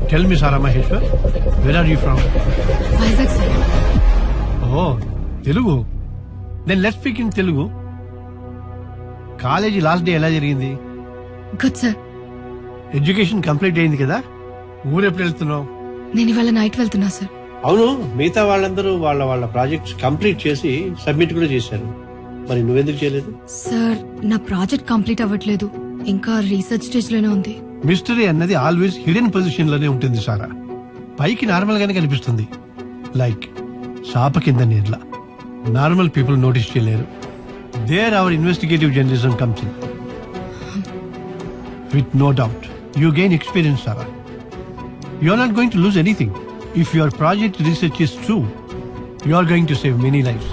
Tell me, Sara Maheshwar, where are you from? Vizag sir. Oh, Telugu. Then let's speak in Telugu. College last day ఎలా జరిగింది? Good sir. Education complete అయింది కదా, ఊరెప్పుడు వెళ్తున్నావు? నేను ఇవాళ night వెళ్తున్నా సార్. అవును, మిగతా వాళ్ళందరూ వాళ్ళ వాళ్ళ ప్రాజెక్ట్స్ కంప్లీట్ చేసి సబ్మిట్ కూడా చేశారు. మరి నువ్వెందుకు చేయలేదు? సార్ నా ప్రాజెక్ట్ కంప్లీట్ అవ్వట్లేదు, ఇంకా రీసెర్చ్ స్టేజ్ లోనే ఉంది. మిస్టరీ అన్నది ఆల్వేస్ హిడెన్ పొజిషన్ లోనే ఉంటుంది సారా. పైకి నార్మల్ గానే కనిపిస్తుంది, లైక్ చాప కింద నీర్ల. నార్మల్ పీపుల్ నోటీస్ చేయలేరు. There our investigative journalism comes in. With no doubt you gain experience సారా. You are not going to lose anything. If your project research is true, you are going to save many lifes.